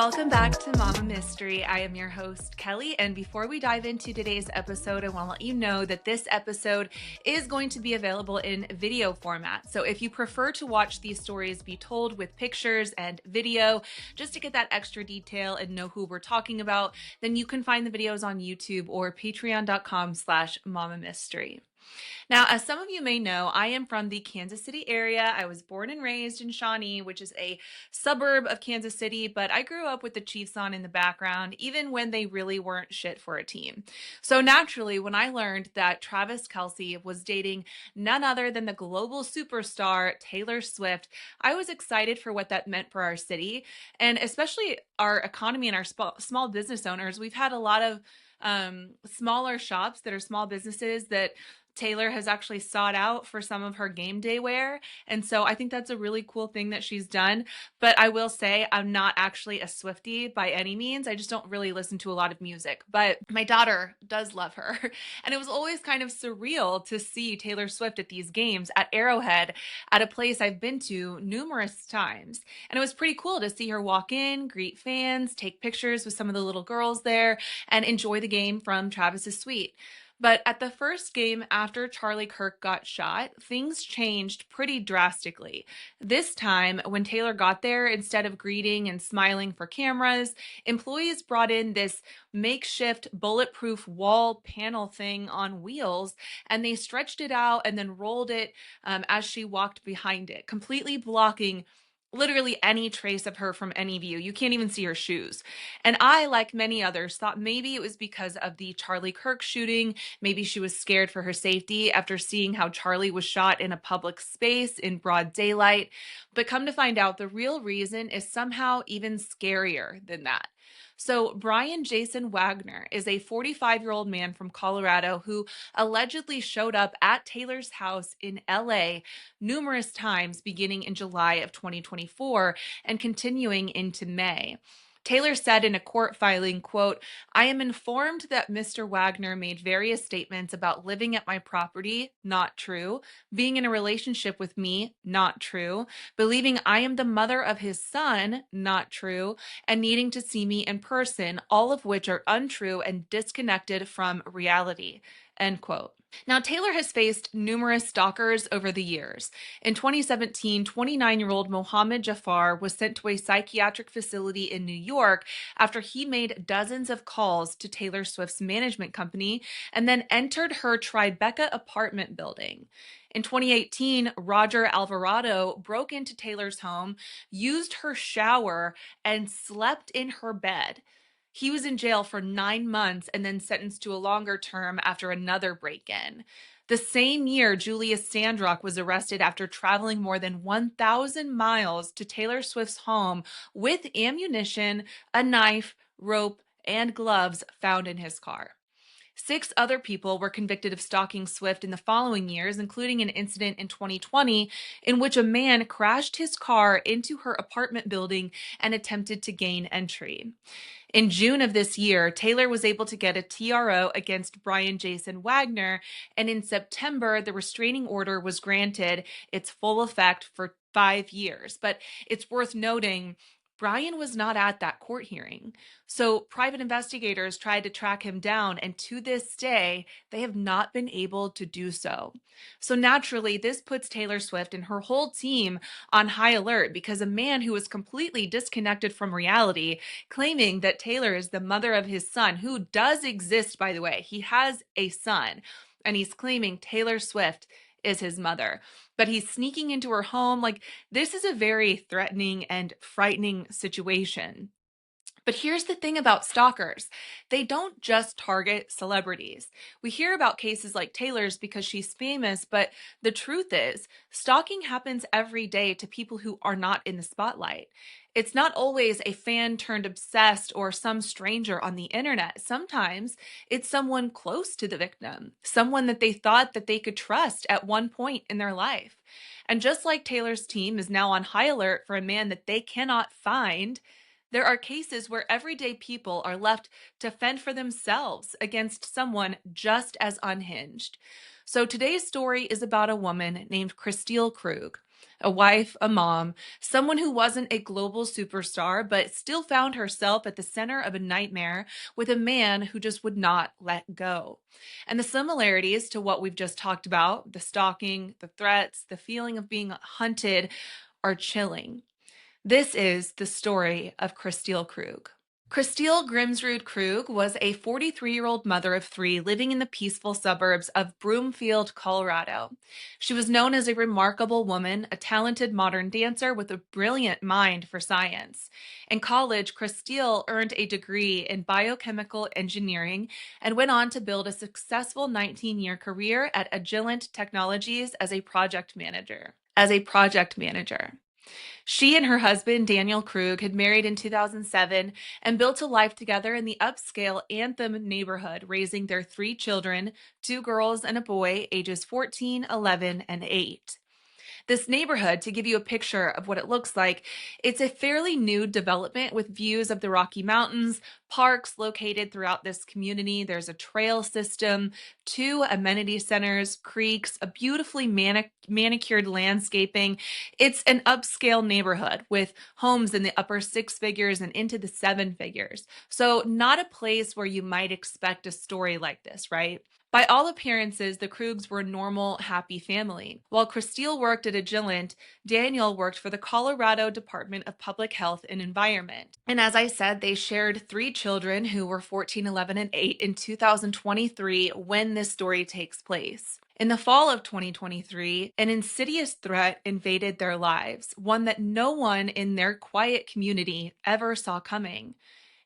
Welcome back to Mama Mystery. I am your host, Kelly, and before we dive into today's episode, I want to let you know that this episode is going to be available in video format. So if you prefer to watch these stories be told with pictures and video, just to get that extra detail and know who we're talking about, then you can find the videos on YouTube or patreon.com/Mama Mystery. Now, as some of you may know, I am from the Kansas City area. I was born and raised in Shawnee, which is a suburb of Kansas City, but I grew up with the Chiefs on in the background, even when they really weren't shit for a team. So naturally, when I learned that Travis Kelce was dating none other than the global superstar Taylor Swift, I was excited for what that meant for our city, and especially our economy and our small business owners. We've had a lot of smaller shops that are small businesses that Taylor has actually sought out for some of her game day wear. And so I think that's a really cool thing that she's done. But I will say I'm not actually a Swiftie by any means. I just don't really listen to a lot of music. But my daughter does love her. And it was always kind of surreal to see Taylor Swift at these games at Arrowhead, at a place I've been to numerous times. And it was pretty cool to see her walk in, greet fans, take pictures with some of the little girls there, and enjoy the game from Travis's suite. But at the first game after Charlie Kirk got shot, things changed pretty drastically. This time, when Taylor got there, instead of greeting and smiling for cameras, employees brought in this makeshift bulletproof wall panel thing on wheels, and they stretched it out and then rolled it as she walked behind it, completely blocking literally any trace of her from any view. You can't even see her shoes. And I, like many others, thought maybe it was because of the Charlie Kirk shooting. Maybe she was scared for her safety after seeing how Charlie was shot in a public space in broad daylight. But come to find out, the real reason is somehow even scarier than that. So Brian Jason Wagner is a 45-year-old man from Colorado who allegedly showed up at Taylor's house in LA numerous times beginning in July of 2024 and continuing into May. Taylor said in a court filing, quote, "I am informed that Mr. Wagner made various statements about living at my property, not true, being in a relationship with me, not true, believing I am the mother of his son, not true, and needing to see me in person, all of which are untrue and disconnected from reality," end quote. Now, Taylor has faced numerous stalkers over the years. In 2017, 29-year-old Mohammed Jafar was sent to a psychiatric facility in New York after he made dozens of calls to Taylor Swift's management company and then entered her Tribeca apartment building. In 2018, Roger Alvarado broke into Taylor's home, used her shower, and slept in her bed. He was in jail for 9 months and then sentenced to a longer term after another break-in. The same year, Julius Sandrock was arrested after traveling more than 1,000 miles to Taylor Swift's home with ammunition, a knife, rope, and gloves found in his car. 6 other people were convicted of stalking Swift in the following years, including an incident in 2020 in which a man crashed his car into her apartment building and attempted to gain entry. In June of this year, Taylor was able to get a TRO against Brian Jason Wagner, and in September, the restraining order was granted its full effect for 5 years. But it's worth noting, Brian was not at that court hearing. So private investigators tried to track him down, and to this day, they have not been able to do so. So naturally, this puts Taylor Swift and her whole team on high alert because a man who is completely disconnected from reality, claiming that Taylor is the mother of his son, who does exist, by the way. He has a son, and he's claiming Taylor Swift is his mother. But he's sneaking into her home. Like, this is a very threatening and frightening situation. But here's the thing about stalkers. They don't just target celebrities. We hear about cases like Taylor's because she's famous, but the truth is, stalking happens every day to people who are not in the spotlight. It's not always a fan turned obsessed or some stranger on the internet. Sometimes it's someone close to the victim, someone that they thought that they could trust at one point in their life. And just like Taylor's team is now on high alert for a man that they cannot find, there are cases where everyday people are left to fend for themselves against someone just as unhinged. So today's story is about a woman named Kristil Krug. A wife, a mom, someone who wasn't a global superstar, but still found herself at the center of a nightmare with a man who just would not let go. And the similarities to what we've just talked about, the stalking, the threats, the feeling of being hunted, are chilling. This is the story of Kristil Krug. Kristil Grimsrud Krug was a 43-year-old mother of three living in the peaceful suburbs of Broomfield, Colorado. She was known as a remarkable woman, a talented modern dancer with a brilliant mind for science. In college, Kristil earned a degree in biochemical engineering and went on to build a successful 19-year career at Agilent Technologies as a project manager. She and her husband, Daniel Krug, had married in 2007 and built a life together in the upscale Anthem neighborhood, raising their three children, two girls and a boy, ages 14, 11, and 8. This neighborhood, to give you a picture of what it looks like, it's a fairly new development with views of the Rocky Mountains, parks located throughout this community. There's a trail system, two amenity centers, creeks, a beautifully manicured landscaping. It's an upscale neighborhood with homes in the upper six figures and into the seven figures. So not a place where you might expect a story like this, right? By all appearances, the Krugs were a normal, happy family. While Kristil worked at Agilent, Daniel worked for the Colorado Department of Public Health and Environment. And as I said, they shared three children who were 14, 11, and 8 in 2023 when this story takes place. In the fall of 2023, an insidious threat invaded their lives, one that no one in their quiet community ever saw coming.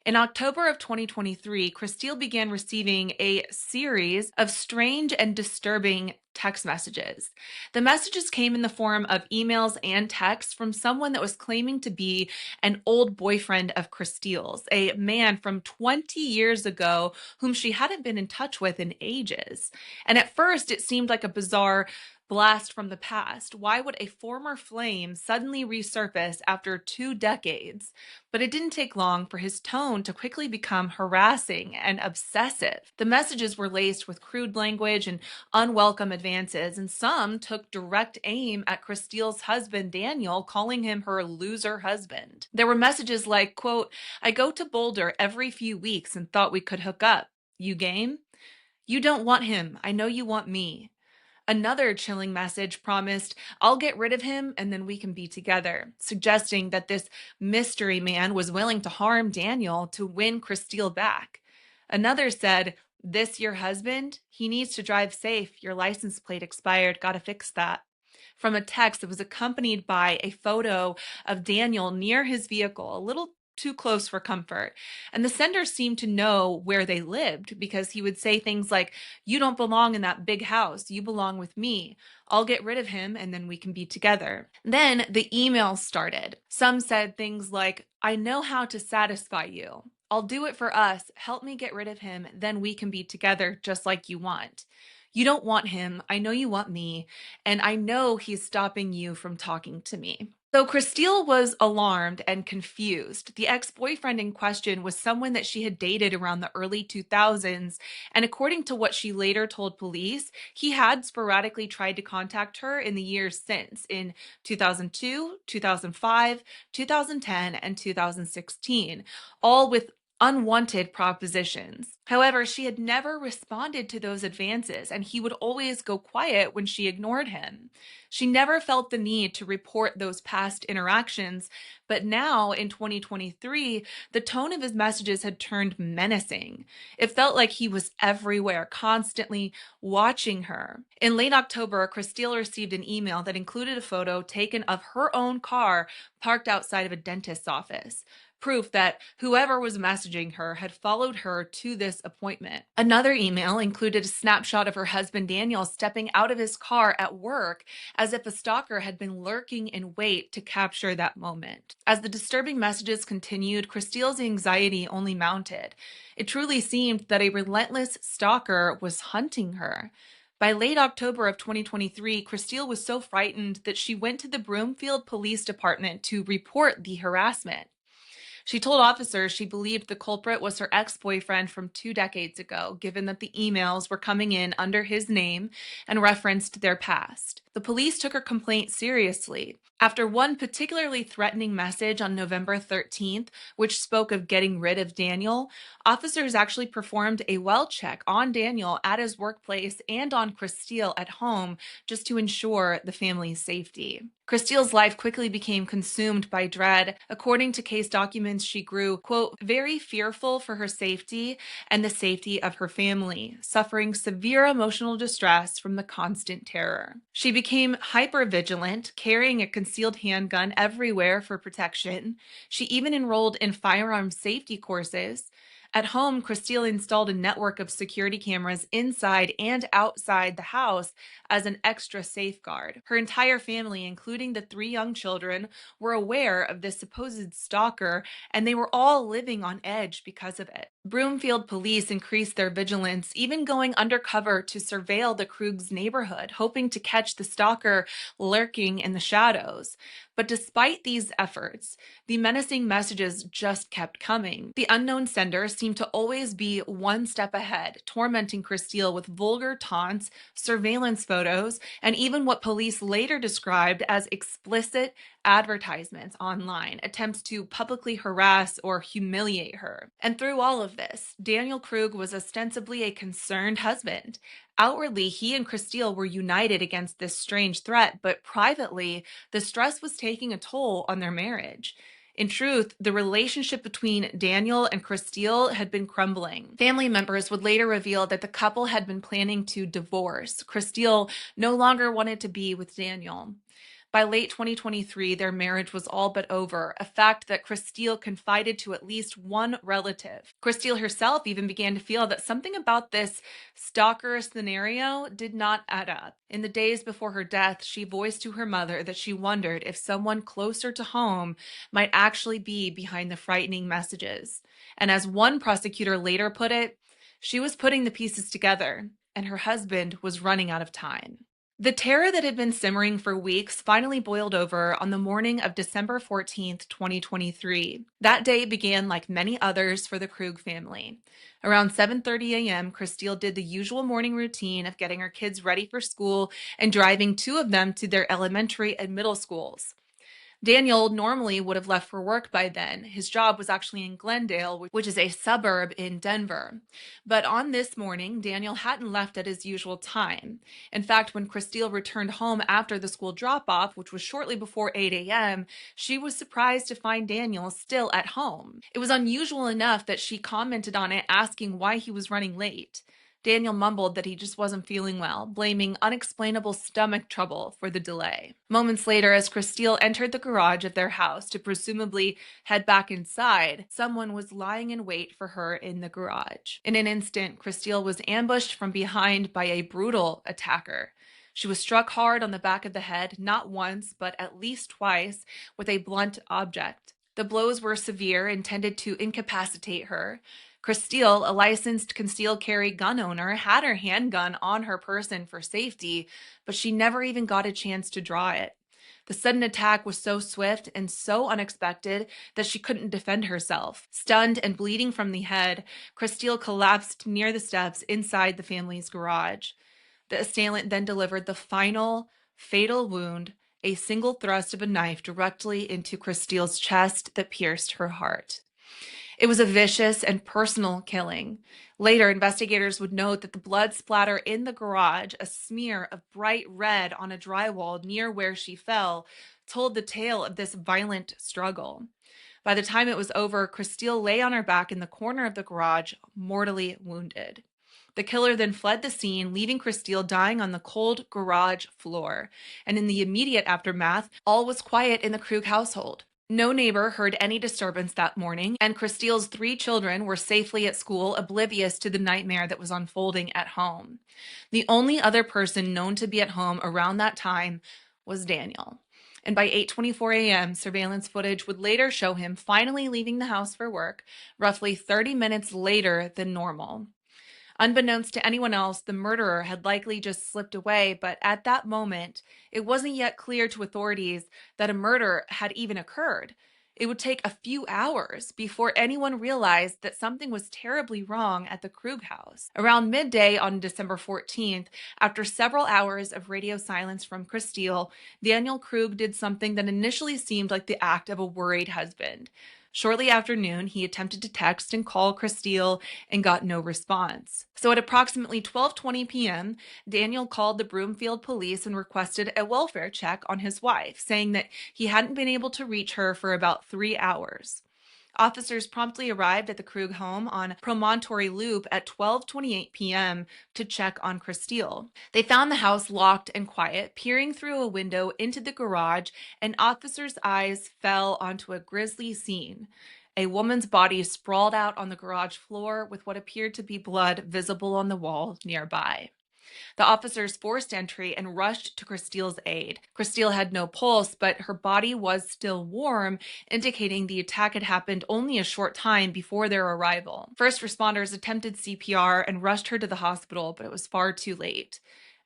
In October of 2023, Kristil began receiving a series of strange and disturbing text messages. The messages came in the form of emails and texts from someone that was claiming to be an old boyfriend of Kristil's, a man from 20 years ago whom she hadn't been in touch with in ages. And at first, it seemed like a bizarre blast from the past. Why would a former flame suddenly resurface after 2 decades? But it didn't take long for his tone to quickly become harassing and obsessive. The messages were laced with crude language and unwelcome advances, and some took direct aim at Kristil's husband, Daniel, calling him her loser husband. There were messages like, quote, "I go to Boulder every few weeks and thought we could hook up. You game? You don't want him. I know you want me." Another chilling message promised, "I'll get rid of him and then we can be together," suggesting that this mystery man was willing to harm Daniel to win Kristil back. Another said, "This your husband? He needs to drive safe. Your license plate expired. Gotta fix that." From a text that was accompanied by a photo of Daniel near his vehicle, a little too close for comfort. And the sender seemed to know where they lived because he would say things like, "You don't belong in that big house. You belong with me. I'll get rid of him and then we can be together." Then the emails started. Some said things like, "I know how to satisfy you. I'll do it for us. Help me get rid of him. Then we can be together just like you want. You don't want him. I know you want me. And I know he's stopping you from talking to me." So Kristil was alarmed and confused. The ex-boyfriend in question was someone that she had dated around the early 2000s, and according to what she later told police, he had sporadically tried to contact her in the years since, in 2002, 2005, 2010, and 2016, all with unwanted propositions. However, she had never responded to those advances, and he would always go quiet when she ignored him. She never felt the need to report those past interactions, but now in 2023, the tone of his messages had turned menacing. It felt like he was everywhere, constantly watching her. In late October, Kristil received an email that included a photo taken of her own car parked outside of a dentist's office, proof that whoever was messaging her had followed her to this appointment. Another email included a snapshot of her husband Daniel stepping out of his car at work as if a stalker had been lurking in wait to capture that moment. As the disturbing messages continued, Kristil's anxiety only mounted. It truly seemed that a relentless stalker was hunting her. By late October of 2023, Kristil was so frightened that she went to the Broomfield Police Department to report the harassment. She told officers she believed the culprit was her ex-boyfriend from 2 decades ago, given that the emails were coming in under his name and referenced their past. The police took her complaint seriously. After one particularly threatening message on November 13th, which spoke of getting rid of Daniel, officers actually performed a well check on Daniel at his workplace and on Kristil at home just to ensure the family's safety. Kristil's life quickly became consumed by dread. According to case documents, she grew, quote, very fearful for her safety and the safety of her family, suffering severe emotional distress from the constant terror. She became hypervigilant, carrying a concealed handgun everywhere for protection. She even enrolled in firearm safety courses. At home, Kristil installed a network of security cameras inside and outside the house as an extra safeguard. Her entire family, including the 3 young children, were aware of this supposed stalker, and they were all living on edge because of it. Broomfield police increased their vigilance, even going undercover to surveil the Krug's neighborhood, hoping to catch the stalker lurking in the shadows. But despite these efforts, the menacing messages just kept coming. The unknown sender seemed to always be one step ahead, tormenting Kristil with vulgar taunts, surveillance photos, and even what police later described as explicit advertisements online, attempts to publicly harass or humiliate her. And through all of this, Daniel Krug was ostensibly a concerned husband. Outwardly, he and Kristil were united against this strange threat, but privately, the stress was taking a toll on their marriage. In truth, the relationship between Daniel and Kristil had been crumbling. Family members would later reveal that the couple had been planning to divorce. Kristil no longer wanted to be with Daniel. By late 2023, their marriage was all but over, a fact that Kristil confided to at least one relative. Kristil herself even began to feel that something about this stalker scenario did not add up. In the days before her death, she voiced to her mother that she wondered if someone closer to home might actually be behind the frightening messages. And as one prosecutor later put it, she was putting the pieces together, and her husband was running out of time. The terror that had been simmering for weeks finally boiled over on the morning of December 14th, 2023. That day began like many others for the Krug family. Around 7:30 a.m., Kristil did the usual morning routine of getting her kids ready for school and driving 2 of them to their elementary and middle schools. Daniel normally would have left for work by then. His job was actually in Glendale, which is a suburb in Denver. But on this morning, Daniel hadn't left at his usual time. In fact, when Kristil returned home after the school drop-off, which was shortly before 8 a.m., she was surprised to find Daniel still at home. It was unusual enough that she commented on it, asking why he was running late. Daniel mumbled that he just wasn't feeling well, blaming unexplainable stomach trouble for the delay. Moments later, as Kristil entered the garage of their house to presumably head back inside, someone was lying in wait for her in the garage. In an instant, Kristil was ambushed from behind by a brutal attacker. She was struck hard on the back of the head, not once, but at least twice, with a blunt object. The blows were severe, intended to incapacitate her. Kristil, a licensed concealed carry gun owner, had her handgun on her person for safety, but she never even got a chance to draw it. The sudden attack was so swift and so unexpected that she couldn't defend herself. Stunned and bleeding from the head, Kristil collapsed near the steps inside the family's garage. The assailant then delivered the final, fatal wound, a single thrust of a knife directly into Kristil's chest that pierced her heart. It was a vicious and personal killing. Later, investigators would note that the blood splatter in the garage, a smear of bright red on a drywall near where she fell, told the tale of this violent struggle. By the time it was over, Kristil lay on her back in the corner of the garage, mortally wounded. The killer then fled the scene, leaving Kristil dying on the cold garage floor. And in the immediate aftermath, all was quiet in the Krug household. No neighbor heard any disturbance that morning, and Kristil's 3 children were safely at school, oblivious to the nightmare that was unfolding at home. The only other person known to be at home around that time was Daniel. And by 8:24 a.m., surveillance footage would later show him finally leaving the house for work, roughly 30 minutes later than normal. Unbeknownst to anyone else, the murderer had likely just slipped away, but at that moment, it wasn't yet clear to authorities that a murder had even occurred. It would take a few hours before anyone realized that something was terribly wrong at the Krug house. Around midday on December 14th, after several hours of radio silence from Kristil, Daniel Krug did something that initially seemed like the act of a worried husband. Shortly after noon, he attempted to text and call Kristil and got no response. So at approximately 12:20 p.m., Daniel called the Broomfield police and requested a welfare check on his wife, saying that he hadn't been able to reach her for about 3 hours. Officers promptly arrived at the Krug home on Promontory Loop at 12:28 p.m. to check on Kristil. They found the house locked and quiet. Peering through a window into the garage, an officer's eyes fell onto a grisly scene. A woman's body sprawled out on the garage floor with what appeared to be blood visible on the wall nearby. The officers forced entry and rushed to Kristil's aid. Kristil had no pulse, but her body was still warm, indicating the attack had happened only a short time before their arrival. First responders attempted CPR and rushed her to the hospital, but it was far too late.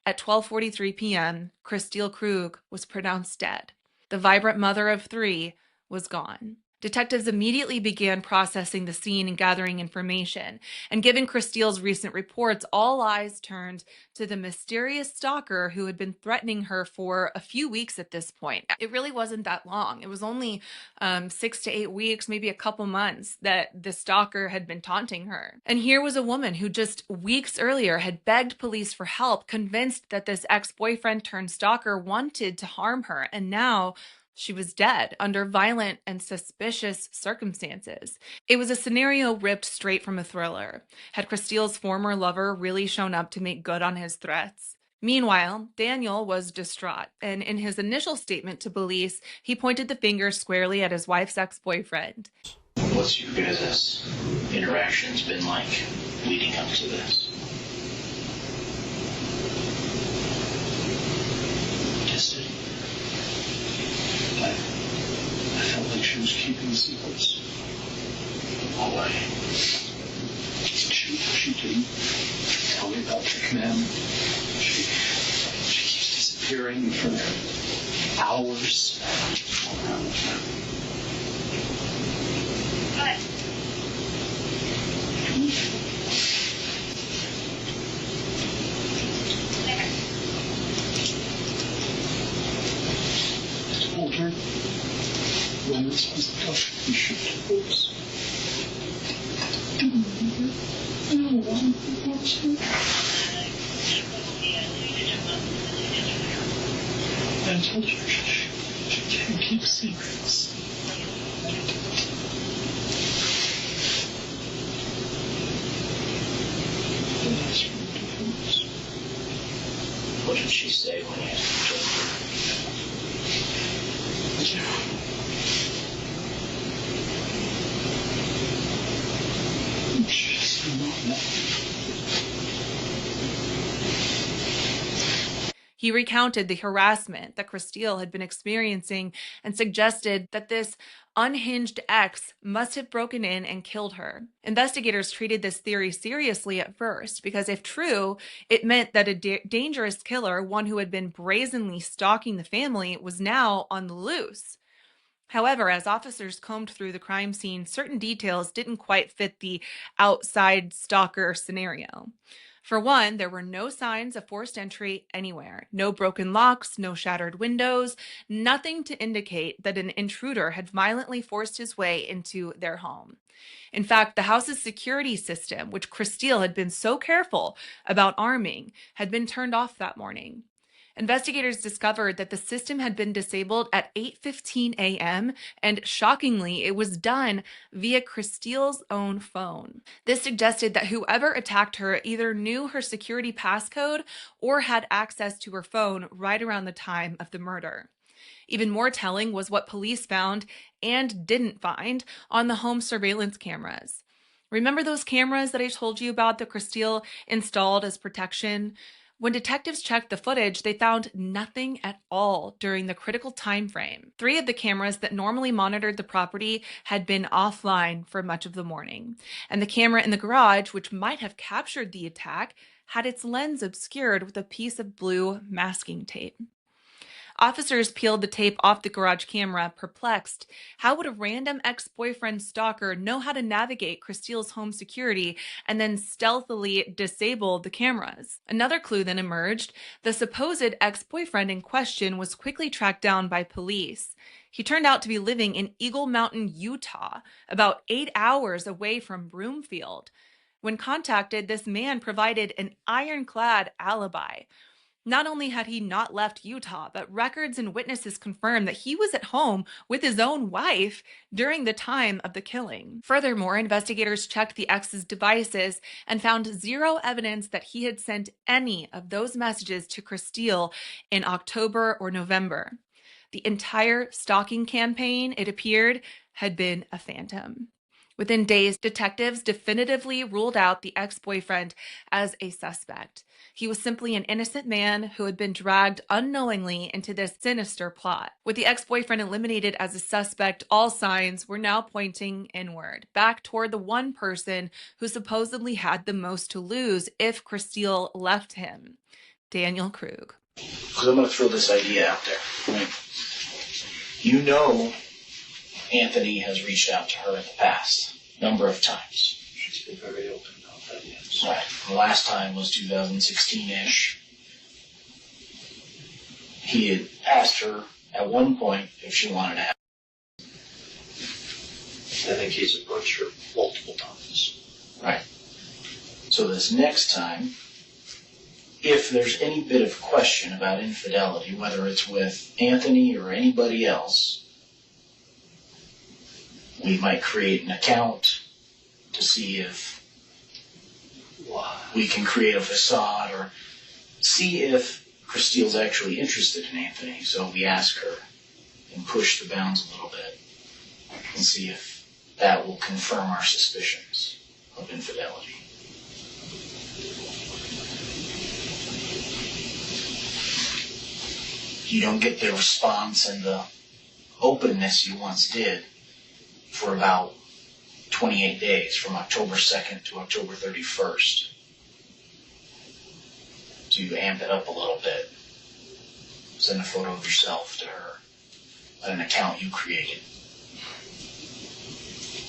At 12:43 p.m., Kristil Krug was pronounced dead. The vibrant mother of 3 was gone. Detectives immediately began processing the scene and gathering information. And given Kristil's recent reports, all eyes turned to the mysterious stalker who had been threatening her for a few weeks at this point. It really wasn't that long. It was only 6 to 8 weeks, maybe a couple months, that the stalker had been taunting her. And here was a woman who just weeks earlier had begged police for help, convinced that this ex-boyfriend turned stalker wanted to harm her. And now she was dead under violent and suspicious circumstances. It was a scenario ripped straight from a thriller. Had Kristil's former lover really shown up to make good on his threats? Meanwhile, Daniel was distraught, and in his initial statement to police, he pointed the finger squarely at his wife's ex-boyfriend. What's your guys' interactions been like leading up to this? Tested. I felt like she was keeping secrets. Why? She didn't tell me about the command. She keeps disappearing for hours. What? I told her when this was tough, we should divorce. I don't want to divorce her. I told her she can't keep secrets. I asked for a divorce. What did she say when you asked her? He recounted the harassment that Kristil had been experiencing and suggested that this unhinged ex must have broken in and killed her. Investigators treated this theory seriously at first because if true, it meant that a dangerous killer, one who had been brazenly stalking the family, was now on the loose. However, as officers combed through the crime scene, certain details didn't quite fit the outside stalker scenario. For one, there were no signs of forced entry anywhere. No broken locks, no shattered windows, nothing to indicate that an intruder had violently forced his way into their home. In fact, the house's security system, which Kristil had been so careful about arming, had been turned off that morning. Investigators discovered that the system had been disabled at 8:15 a.m., and shockingly, it was done via Kristil's own phone. This suggested that whoever attacked her either knew her security passcode or had access to her phone right around the time of the murder. Even more telling was what police found and didn't find on the home surveillance cameras. Remember those cameras that I told you about that Kristil installed as protection? When detectives checked the footage, they found nothing at all during the critical time frame. 3 of the cameras that normally monitored the property had been offline for much of the morning. And the camera in the garage, which might have captured the attack, had its lens obscured with a piece of blue masking tape. Officers peeled the tape off the garage camera, perplexed. How would a random ex-boyfriend stalker know how to navigate Kristil's home security and then stealthily disable the cameras? Another clue then emerged. The supposed ex-boyfriend in question was quickly tracked down by police. He turned out to be living in Eagle Mountain, Utah, about 8 hours away from Broomfield. When contacted, this man provided an ironclad alibi. Not only had he not left Utah, but records and witnesses confirmed that he was at home with his own wife during the time of the killing. Furthermore, investigators checked the ex's devices and found zero evidence that he had sent any of those messages to Kristil in October or November. The entire stalking campaign, it appeared, had been a phantom. Within days, detectives definitively ruled out the ex-boyfriend as a suspect. He was simply an innocent man who had been dragged unknowingly into this sinister plot. With the ex-boyfriend eliminated as a suspect, all signs were now pointing inward, back toward the one person who supposedly had the most to lose if Kristil left him, Daniel Krug. Because I'm going to throw this idea out there. Right? You know Anthony has reached out to her in the past, number of times. She's been very open about that, yes. Right. The last time was 2016-ish. He had asked her at one point if she wanted to have. I think he's approached her multiple times. Right. So this next time, if there's any bit of question about infidelity, whether it's with Anthony or anybody else, we might create an account to see if we can create a facade or see if Kristil's actually interested in Anthony. So we ask her and push the bounds a little bit and see if that will confirm our suspicions of infidelity. You don't get the response and the openness you once did for about 28 days, from October 2nd to October 31st. So you amp it up a little bit. Send a photo of yourself to her at an account you created.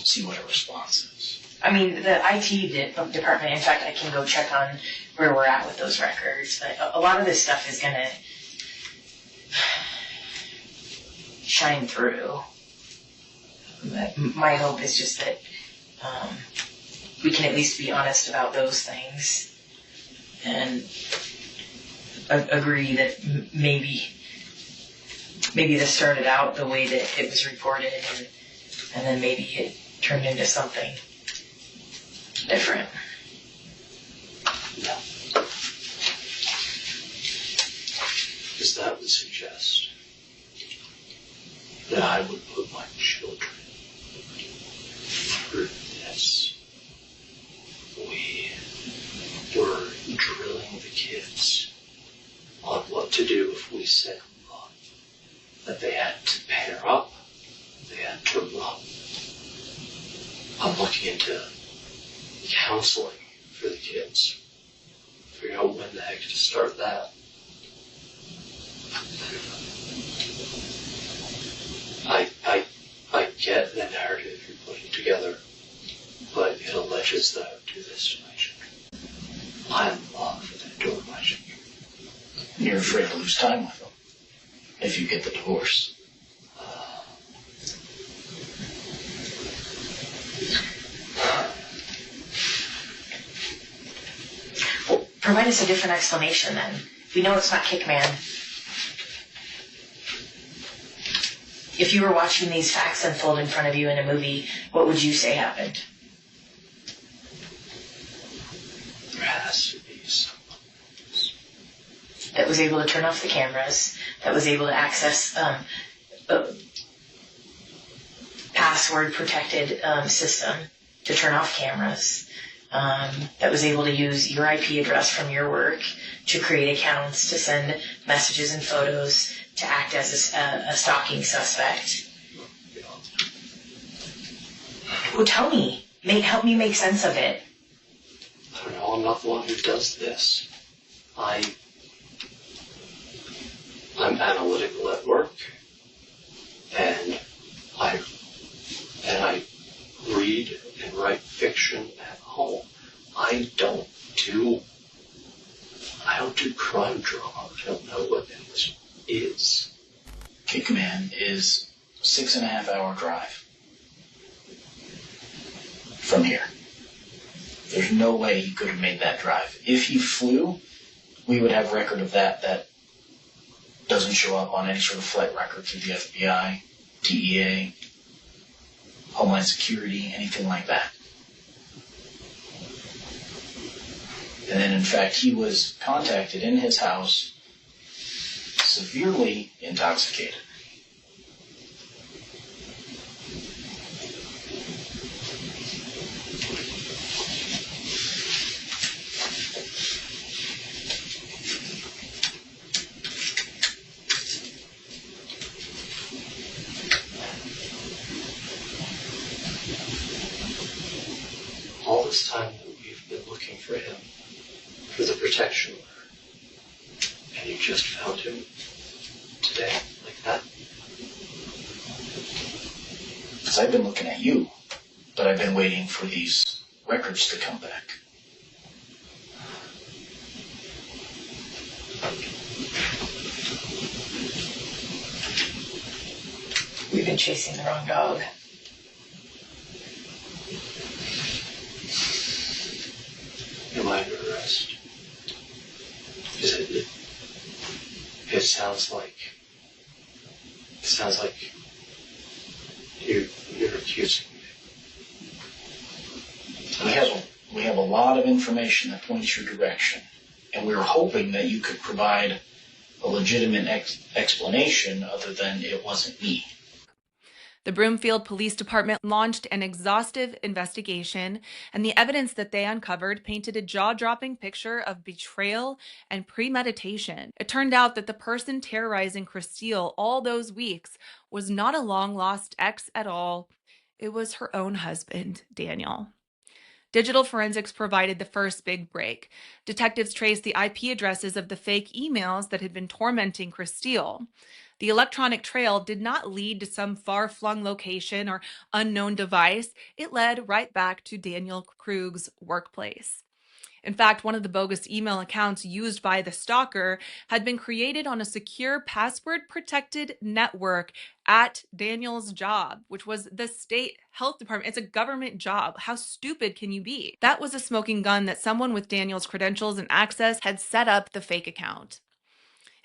See what her response is. I mean, the IT department, in fact, I can go check on where we're at with those records. But a lot of this stuff is going to shine through. My hope is just that we can at least be honest about those things and agree that maybe this started out the way that it was reported, and then maybe it turned into something different. No. Because that would suggest that I would put my children through this. We were drilling the kids on what to do if we said that they had to pair up, they had to run. I'm looking into counseling for the kids. Figure out when the heck to start that. I get the narrative you're putting together, but it alleges that I would do this to my children. I love and adore my children. You're afraid to lose time with them if you get the divorce. Well, provide us a different explanation then. We know it's not Kickman. If you were watching these facts unfold in front of you in a movie, what would you say happened? There has to be someone that was able to turn off the cameras, that was able to access a password-protected system to turn off cameras, that was able to use your IP address from your work to create accounts, to send messages and photos, to act as a stalking suspect. Well, tell me. Help me make sense of it. I don't know, I'm not the one who does this. I'm analytical at work, and I read and write fiction at home. I don't do crime drama. I don't know what that is. Kickman is 6.5-hour drive from here. There's no way he could have made that drive. If he flew, we would have record of that. That doesn't show up on any sort of flight record through the FBI, DEA, Homeland Security, anything like that. And then, in fact, he was contacted in his house, severely intoxicated. All this time that we've been looking for him, for the protection order, and you just found him today, like that? Because I've been looking at you, but I've been waiting for these records to come back. We've been chasing the wrong dog. Am I under arrest? It sounds like you're accusing me. We have a lot of information that points your direction, and we were hoping that you could provide a legitimate explanation other than it wasn't me. The Broomfield Police Department launched an exhaustive investigation, and the evidence that they uncovered painted a jaw-dropping picture of betrayal and premeditation. It turned out that the person terrorizing Kristil all those weeks was not a long-lost ex at all. It was her own husband, Daniel. Digital forensics provided the first big break. Detectives traced the IP addresses of the fake emails that had been tormenting Kristil. The electronic trail did not lead to some far-flung location or unknown device. It led right back to Daniel Krug's workplace. In fact, one of the bogus email accounts used by the stalker had been created on a secure password-protected network at Daniel's job, which was the state health department. It's a government job. How stupid can you be? That was a smoking gun that someone with Daniel's credentials and access had set up the fake account.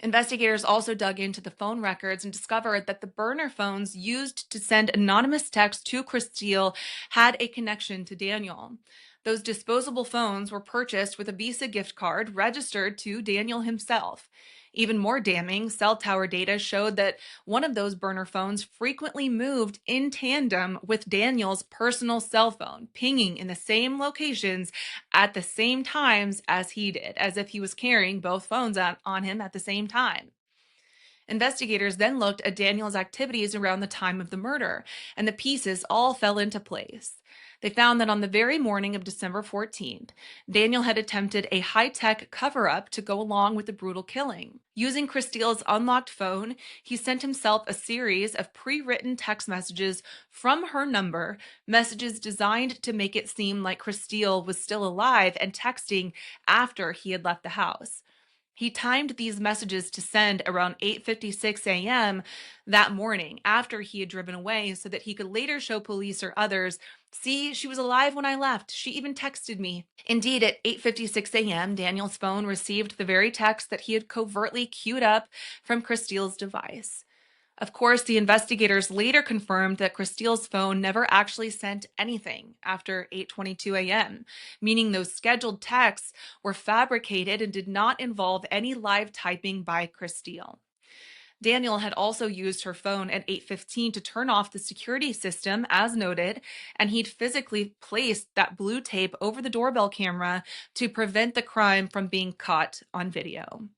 Investigators also dug into the phone records and discovered that the burner phones used to send anonymous texts to Kristil had a connection to Daniel. Those disposable phones were purchased with a Visa gift card registered to Daniel himself. Even more damning, cell tower data showed that one of those burner phones frequently moved in tandem with Daniel's personal cell phone, pinging in the same locations at the same times as he did, as if he was carrying both phones on him at the same time. Investigators then looked at Daniel's activities around the time of the murder, and the pieces all fell into place. They found that on the very morning of December 14th, Daniel had attempted a high-tech cover-up to go along with the brutal killing. Using Kristil's unlocked phone, he sent himself a series of pre-written text messages from her number, messages designed to make it seem like Kristil was still alive and texting after he had left the house. He timed these messages to send around 8:56 a.m. that morning after he had driven away so that he could later show police or others, "See, she was alive when I left. She even texted me." Indeed, at 8:56 a.m., Daniel's phone received the very text that he had covertly queued up from Kristil's device. Of course, the investigators later confirmed that Kristil's phone never actually sent anything after 8:22 a.m., meaning those scheduled texts were fabricated and did not involve any live typing by Kristil. Daniel had also used her phone at 8:15 to turn off the security system, as noted, and he'd physically placed that blue tape over the doorbell camera to prevent the crime from being caught on video.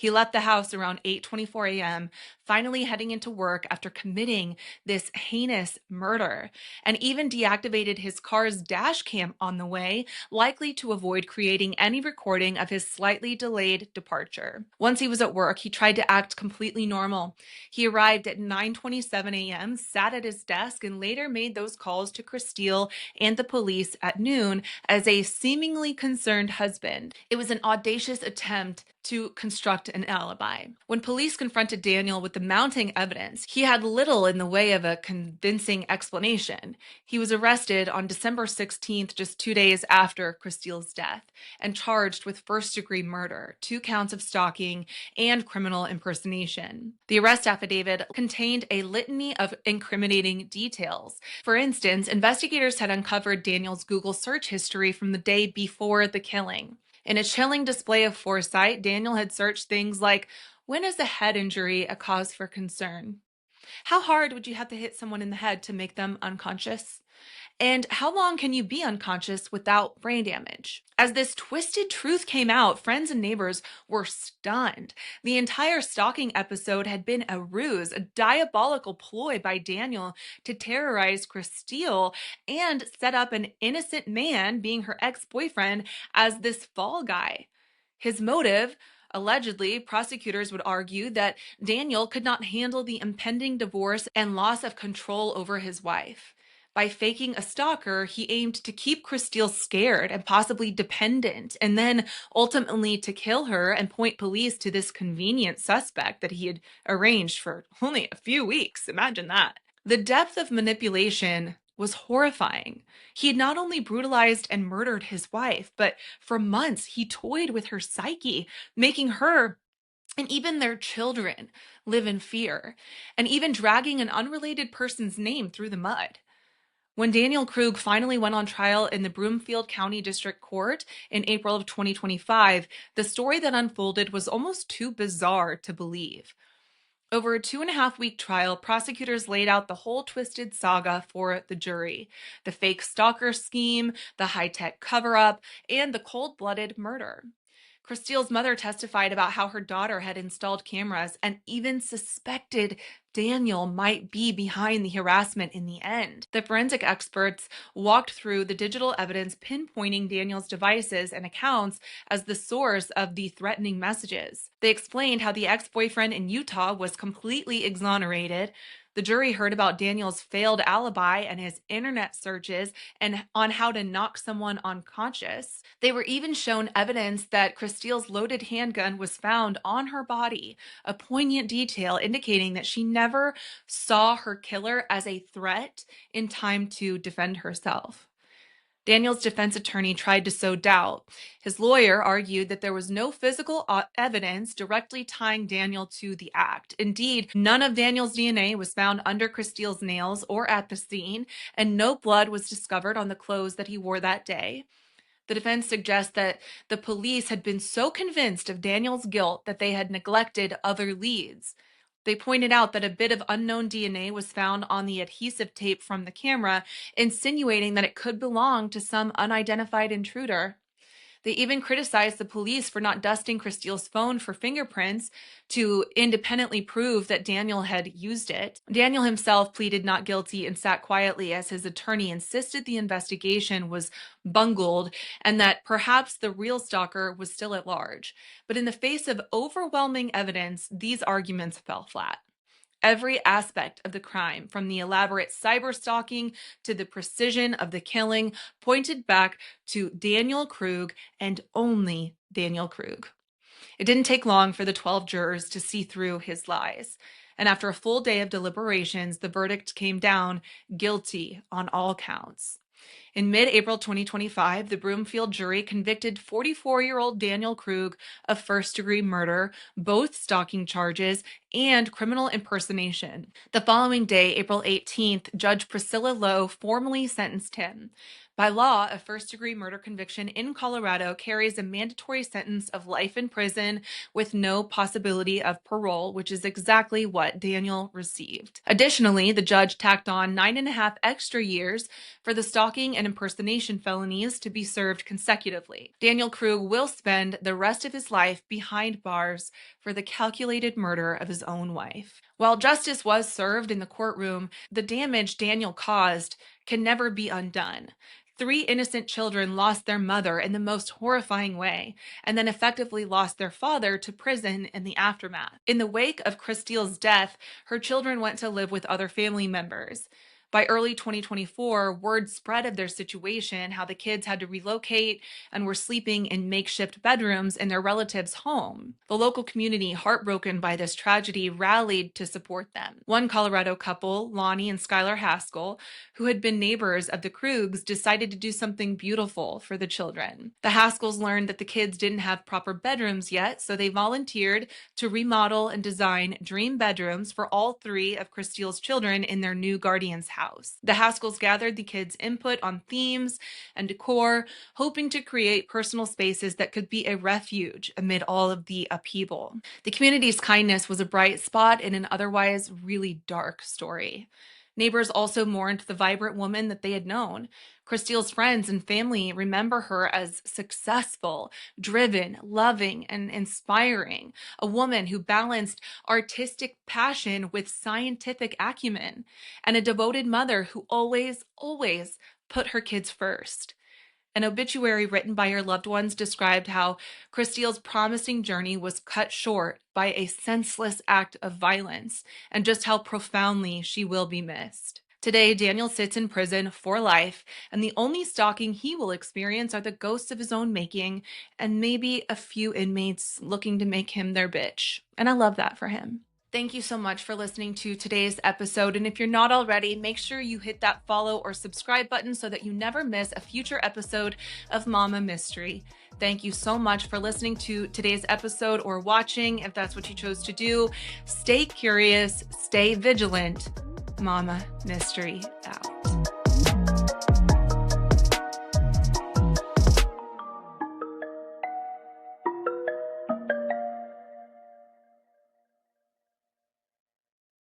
He left the house around 8:24 a.m., finally heading into work after committing this heinous murder, and even deactivated his car's dash cam on the way, likely to avoid creating any recording of his slightly delayed departure. Once he was at work, he tried to act completely normal. He arrived at 9:27 a.m., sat at his desk, and later made those calls to Kristil and the police at noon as a seemingly concerned husband. It was an audacious attempt to construct an alibi. When police confronted Daniel with the mounting evidence, he had little in the way of a convincing explanation. He was arrested on December 16th, just 2 days after Kristil's death, and charged with first-degree murder, 2 counts of stalking, and criminal impersonation. The arrest affidavit contained a litany of incriminating details. For instance, investigators had uncovered Daniel's Google search history from the day before the killing. In a chilling display of foresight, Daniel had searched things like, when is a head injury a cause for concern? How hard would you have to hit someone in the head to make them unconscious? And how long can you be unconscious without brain damage? As this twisted truth came out, friends and neighbors were stunned. The entire stalking episode had been a ruse, a diabolical ploy by Daniel to terrorize Kristil and set up an innocent man, being her ex-boyfriend, as this fall guy. His motive, allegedly, prosecutors would argue that Daniel could not handle the impending divorce and loss of control over his wife. By faking a stalker, he aimed to keep Kristil scared and possibly dependent, and then ultimately to kill her and point police to this convenient suspect that he had arranged for only a few weeks. Imagine that. The depth of manipulation was horrifying. He had not only brutalized and murdered his wife, but for months he toyed with her psyche, making her and even their children live in fear, and even dragging an unrelated person's name through the mud. When Daniel Krug finally went on trial in the Broomfield County District Court in April of 2025, the story that unfolded was almost too bizarre to believe. Over a 2.5-week trial, prosecutors laid out the whole twisted saga for the jury: the fake stalker scheme, the high-tech cover-up, and the cold-blooded murder. Kristil's mother testified about how her daughter had installed cameras and even suspected Daniel might be behind the harassment in the end. The forensic experts walked through the digital evidence, pinpointing Daniel's devices and accounts as the source of the threatening messages. They explained how the ex-boyfriend in Utah was completely exonerated. The jury heard about Daniel's failed alibi and his internet searches and on how to knock someone unconscious. They were even shown evidence that Kristil's loaded handgun was found on her body, a poignant detail indicating that she never saw her killer as a threat in time to defend herself. Daniel's defense attorney tried to sow doubt. His lawyer argued that there was no physical evidence directly tying Daniel to the act. Indeed, none of Daniel's DNA was found under Kristil's nails or at the scene, and no blood was discovered on the clothes that he wore that day. The defense suggests that the police had been so convinced of Daniel's guilt that they had neglected other leads. They pointed out that a bit of unknown DNA was found on the adhesive tape from the camera, insinuating that it could belong to some unidentified intruder. They even criticized the police for not dusting Kristil's phone for fingerprints to independently prove that Daniel had used it. Daniel himself pleaded not guilty and sat quietly as his attorney insisted the investigation was bungled and that perhaps the real stalker was still at large. But in the face of overwhelming evidence, these arguments fell flat. Every aspect of the crime, from the elaborate cyber stalking to the precision of the killing, pointed back to Daniel Krug and only Daniel Krug. It didn't take long for the 12 jurors to see through his lies. And after a full day of deliberations, the verdict came down guilty on all counts. In mid-April 2025, the Broomfield jury convicted 44-year-old Daniel Krug of first-degree murder, both stalking charges, and criminal impersonation. The following day, April 18th, Judge Priscilla Lowe formally sentenced him. By law, a first-degree murder conviction in Colorado carries a mandatory sentence of life in prison with no possibility of parole, which is exactly what Daniel received. Additionally, the judge tacked on 9.5 extra years for the stalking and impersonation felonies to be served consecutively. Daniel Krug will spend the rest of his life behind bars for the calculated murder of his own wife. While justice was served in the courtroom, the damage Daniel caused can never be undone. 3 innocent children lost their mother in the most horrifying way, and then effectively lost their father to prison in the aftermath. In the wake of Kristil's death, her children went to live with other family members. By early 2024, word spread of their situation, how the kids had to relocate and were sleeping in makeshift bedrooms in their relatives' home. The local community, heartbroken by this tragedy, rallied to support them. One Colorado couple, Lonnie and Skylar Haskell, who had been neighbors of the Krugs, decided to do something beautiful for the children. The Haskells learned that the kids didn't have proper bedrooms yet, so they volunteered to remodel and design dream bedrooms for all 3 of Kristil's children in their new guardian's house. The Haskells gathered the kids' input on themes and decor, hoping to create personal spaces that could be a refuge amid all of the upheaval. The community's kindness was a bright spot in an otherwise really dark story. Neighbors also mourned the vibrant woman that they had known. Kristil's friends and family remember her as successful, driven, loving, and inspiring, a woman who balanced artistic passion with scientific acumen, and a devoted mother who always put her kids first. An obituary written by her loved ones described how Kristil's promising journey was cut short by a senseless act of violence, and just how profoundly she will be missed. Today, Daniel sits in prison for life, and the only stalking he will experience are the ghosts of his own making, and maybe a few inmates looking to make him their bitch. And I love that for him. Thank you so much for listening to today's episode. And if you're not already, make sure you hit that follow or subscribe button so that you never miss a future episode of Mama Mystery. Thank you so much for listening to today's episode or watching, if that's what you chose to do. Stay curious, stay vigilant. Mama Mystery out.